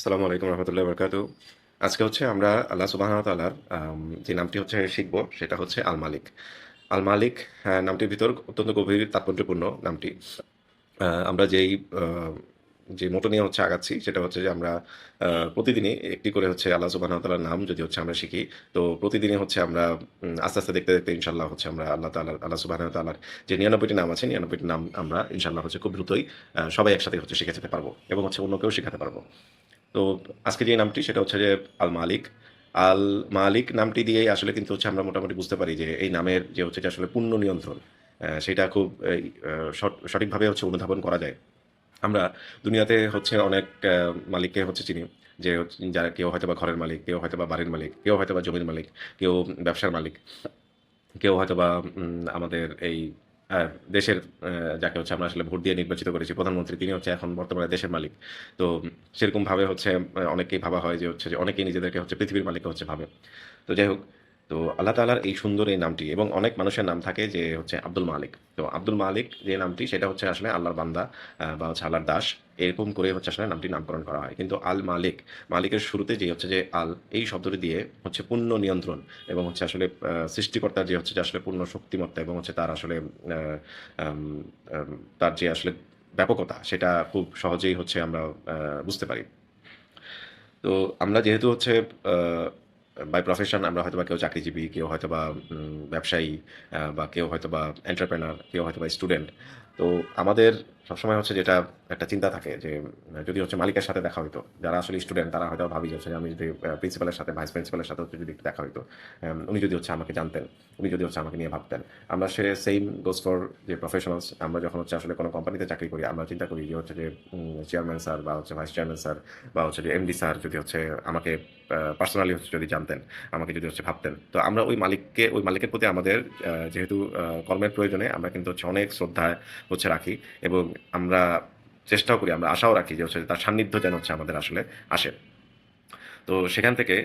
আসসালামু আলাইকুম রহমতুল্লাহ বরকাতু। আজকে হচ্ছে আমরা আল্লাহ সুবহানাহু ওয়া তাআলার যে নামটি হচ্ছে শিখব সেটা হচ্ছে আল মালিক। আল মালিক নামটির ভিতর অত্যন্ত গভীর তাৎপর্যপূর্ণ নামটি। আমরা আ যে মোটো নিয়ে হচ্ছে আগাচ্ছি সেটা হচ্ছে যে আমরা প্রতিদিনই একটি করে হচ্ছে আল্লাহ সুবহানাহু ওয়া তাআলার নাম যদি হচ্ছে আমরা শিখি, তো প্রতিদিনই হচ্ছে আমরা আস্তে, আস্তে দেখতে, দেখতে ইনশাআল্লাহ হচ্ছে আমরা আল্লাহ সুবহানাহু ওয়া তাআলার যে ৯৯ টি নাম আছে ৯৯ টি নাম আমরা ইনশাআল্লাহ হচ্ছে খুব দ্রুতই সবাই একসাথে হচ্ছে শিখে যেতে পারব এবং হচ্ছে অন্যকেও শিখাতে পারব। তো আজকে যে নামটি সেটা হচ্ছে যে আল মালিক। আল মালিক নামটি দিয়েই আসলে কিন্তু হচ্ছে আমরা মোটামুটি বুঝতে পারি যে এই নামের যে হচ্ছে যে আসলে পূর্ণ নিয়ন্ত্রণ সেটা খুব এই সঠিকভাবে হচ্ছে অনুধাবন করা যায়। আমরা দুনিয়াতে হচ্ছে অনেক মালিককে হচ্ছে চিনি। যে যারা কেউ হয়তোবা ঘরের মালিক, কেউ হয়তোবা বাড়ির মালিক, কেউ হয়তোবা জমির মালিক, কেউ ব্যবসার মালিক। কেউ হয়তোবা আমাদের এই আ দেশের যাকে হচ্ছে আমরা আসলে ভোট দিয়ে নির্বাচিত করেছি প্রধানমন্ত্রী, তিনি হচ্ছে এখন বর্তমানে দেশের মালিক। তো সেরকমভাবে হচ্ছে অনেককেই ভাবা হয় যে হচ্ছে যে অনেকেই নিজেদেরকে হচ্ছে পৃথিবীর মালিক হচ্ছে ভাবে। তো যাই হোক, তো আল্লাহ তাআলার এই সুন্দর এই নামটি এবং অনেক মানুষের নাম থাকে যে হচ্ছে আব্দুল মালিক। তো আব্দুল মালিক যে নামটি সেটা হচ্ছে আসলে আল্লাহর বান্দা বা হচ্ছে আল্লাহর দাস। এরকম করে হচ্ছে আসলে নামটির নামকরণ করা হয়। কিন্তু আল মালিক, মালিকের শুরুতে যে হচ্ছে যে আল এই শব্দটি দিয়ে হচ্ছে পূর্ণ নিয়ন্ত্রণ এবং হচ্ছে আসলে সৃষ্টিকর্তার যে হচ্ছে যে আসলে পূর্ণ শক্তিমত্তা এবং হচ্ছে তার আসলে আ আম আম তার যে আসলে ব্যাপকতা সেটা খুব সহজেই হচ্ছে আমরা আ বুঝতে পারি। তো আমরা যেহেতু হচ্ছে আ বাই প্রফেশন আমরা হয়তোবা কেউ চাকরিজীবী, কেউ হয়তোবা ব্যবসায়ী বা কেউ হয়তোবা এন্টারপ্রেনার, কেউ হয়তোবা স্টুডেন্ট। তো আমাদের সবসময় হচ্ছে যেটা একটা চিন্তা থাকে যে যদি হচ্ছে মালিকের সাথে দেখা হইতো। যারা আসলে স্টুডেন্ট তারা হয়তো ভাবি যে হচ্ছে আমি যদি প্রিন্সিপালের সাথে, ভাইস প্রিন্সিপালের সাথে হচ্ছে যদি একটু দেখা হইতো। উনি যদি হচ্ছে আমাকে জানতেন, উনি যদি হচ্ছে আমাকে নিয়ে ভাবতেন। আমরা সেইম গোস ফর যে প্রফেশনালস আমরা যখন হচ্ছে আসলে কোনো কোম্পানিতে চাকরি করি, আমরা চিন্তা করি যে হচ্ছে যে চেয়ারম্যান স্যার বা হচ্ছে ভাইস চেয়ারম্যান স্যার বা হচ্ছে যে এমডি স্যার যদি হচ্ছে আমাকে পার্সোনালি হচ্ছে যদি জানতেন, আমাকে যদি হচ্ছে ভাবতেন। তো আমরা ওই মালিকের প্রতি আমাদের যেহেতু কর্মের প্রয়োজনে আমরা কিন্তু হচ্ছে অনেক শ্রদ্ধা হচ্ছে রাখি এবং আমরা চেষ্টাও করি, আমরা আশাও রাখি যে হচ্ছে তার সান্নিধ্য যেন হচ্ছে আমাদের আসলে আসে। তো সেখান থেকে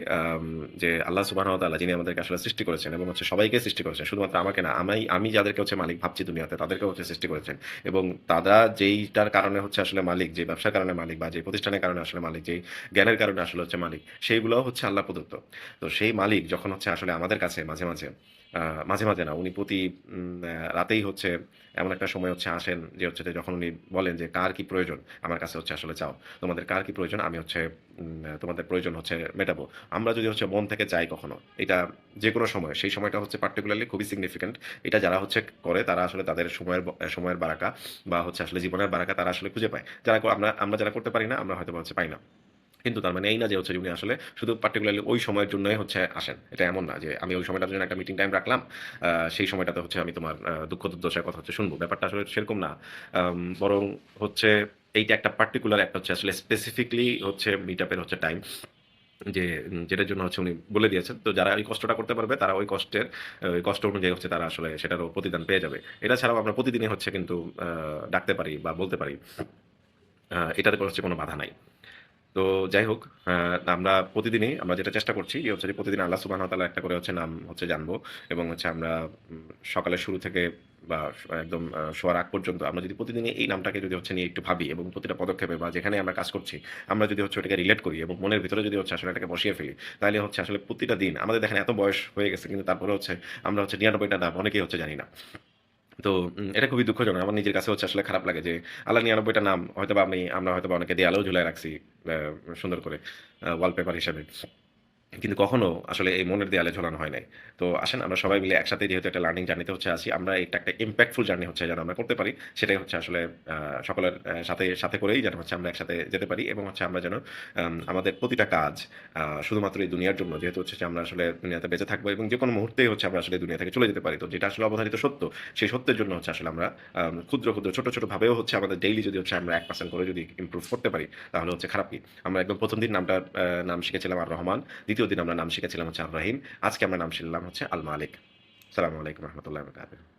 যে আল্লাহ সুবহানাহু ওয়া তাআলা যিনি আমাদেরকে আসলে সৃষ্টি করেছেন এবং হচ্ছে সবাইকে সৃষ্টি করেছেন। শুধুমাত্র আমাকে না, আমি যাদেরকে হচ্ছে মালিক ভাবছি দুনিয়াতে তাদেরকেও হচ্ছে সৃষ্টি করেছেন। এবং তারা যেইটার কারণে হচ্ছে আসলে মালিক, যে ব্যবসার কারণে মালিক বা যে প্রতিষ্ঠানের কারণে আসলে মালিক, যেই জ্ঞানের কারণে আসলে হচ্ছে মালিক, সেইগুলোও হচ্ছে আল্লাহ প্রদত্ত। তো সেই মালিক যখন হচ্ছে আসলে আমাদের কাছে মাঝে, মাঝে মাঝে, মাঝে না উনি প্রতি রাতেই হচ্ছে এমন একটা সময় হচ্ছে আসেন যে হচ্ছে যে যখন উনি বলেন যে, "কার কি প্রয়োজন? আমার কাছে হচ্ছে আসলে চাও। তোমাদের কার কি প্রয়োজন? আমি হচ্ছে তোমাদের প্রয়োজন হচ্ছে মেটাবো।" আমরা যদি হচ্ছে মন থেকে চাই কখনো, এটা যেকোনো সময়, সেই সময়টা হচ্ছে পার্টিকুলারলি খুবই সিগনিফিক্যান্ট। এটা যারা হচ্ছে করে তারা আসলে তাদের সময়ের বারাকা বা হচ্ছে আসলে জীবনের বারাকা তারা আসলে খুঁজে পায়। আমরা যারা করতে পারি না, আমরা হয়তোবা হচ্ছে পাই না। কিন্তু তার মানে এই না যে হচ্ছে উনি আসলে শুধু পার্টিকুলারলি ওই সময়ের জন্যই হচ্ছে আসেন। এটা এমন না যে আমি ওই সময়টার জন্য একটা মিটিং টাইম রাখলাম। সেই সময়টাতে হচ্ছে আমি তোমার দুঃখ দুর্দশার কথা হচ্ছে শুনবো। ব্যাপারটা আসলে সেরকম না। বরং হচ্ছে এইটা একটা পার্টিকুলার একটা হচ্ছে আসলে স্পেসিফিকলি হচ্ছে মিট আপ এর হচ্ছে টাইম। যে যেটার জন্য হচ্ছে উনি বলে দিয়েছেন। তো যারা ওই কষ্টটা করতে পারবে তারা ওই কষ্ট অনুযায়ী হচ্ছে তারা আসলে সেটারও প্রতিদান পেয়ে যাবে। এটা ছাড়াও আমরা প্রতিদিনই হচ্ছে কিন্তু আ ডাকতে পারি বা বলতে পারি। এটাতে হচ্ছে কোনো বাধা নাই। তো যাই হোক, আ আমরা প্রতিদিনই আমরা যেটা চেষ্টা করছি যে হচ্ছে যে প্রতিদিন আল্লাহ সুবহানাহু ওয়া তাআলার একটা করে হচ্ছে নাম হচ্ছে জানবো এবং হচ্ছে আমরা সকালের শুরু থেকে বা একদম শোয়ার আগ পর্যন্ত আমরা যদি প্রতিদিনই এই নামটাকে যদি হচ্ছে নিয়ে একটু ভাবি এবং প্রতিটা পদক্ষেপে বা যেখানে আমরা কাজ করছি, আমরা যদি হচ্ছে ওটাকে রিলেট করি এবং মনের ভিতরে যদি হচ্ছে আসলে এটাকে বসিয়ে ফেলি, তাইলে হচ্ছে আসলে প্রতিটা দিন আমাদের দেখেন এত বয়স হয়ে গেছে কিন্তু তারপরে হচ্ছে আমরা হচ্ছে ৯৯ টা নাম অনেকেই হচ্ছে জানি না। তো এটা খুবই দুঃখজনক। আমার নিজের কাছে হচ্ছে আসলে খারাপ লাগে যে আল্লাহর ৯৯ টা নাম হয়তোবা আমরা হয়তোবা অনেকে দেয়ালেও ঝুলায় রাখছি আ সুন্দর করে ওয়ালপেপার হিসাবে। কিন্তু কখনো আসলে এই মনের দেয়ালে ঝোলানো হয় নাই। তো আসেন আমরা সবাই মিলে একসাথে যেহেতু একটা লার্নিং জার্নি তে হচ্ছে আছি, আমরা এটা একটা ইমপ্যাক্টফুল জার্নি হচ্ছে যেন আমরা করতে পারি। সেটাই হচ্ছে আসলে সকলের সাথে করেই যেন হচ্ছে আমরা একসাথে যেতে পারি এবং হচ্ছে আমরা যেন আমাদের প্রতিটা কাজ শুধুমাত্র এই দুনিয়ার জন্য যেহেতু হচ্ছে যে আমরা আসলে দুনিয়াতে বেঁচে থাকবো এবং যেকোনো মুহূর্তেই হচ্ছে আমরা আসলে দুনিয়া থেকে চলে যেতে পারি। তো যেটা আসলে অবধারিত সত্য, সেই সত্যের জন্য হচ্ছে আসলে আমরা ক্ষুদ্র, ক্ষুদ্র ছোট ভাবেও হচ্ছে আমাদের ডেইলি যদি হচ্ছে আমরা 1% করে যদি ইমপ্রুভ করতে পারি, তাহলে হচ্ছে খারাপ কি? আমরা একদম ১ম দিন নাম শিখেছিলাম আর রহমান। ২য় দিন আমরা নাম শিখেছিলাম হচ্ছে আর রহিম। আজকে আমরা নাম শিখলাম হচ্ছে আল মালিক। আসসালামু আলাইকুম রহমতুল্লাহি ওয়া বারাকাতুহু।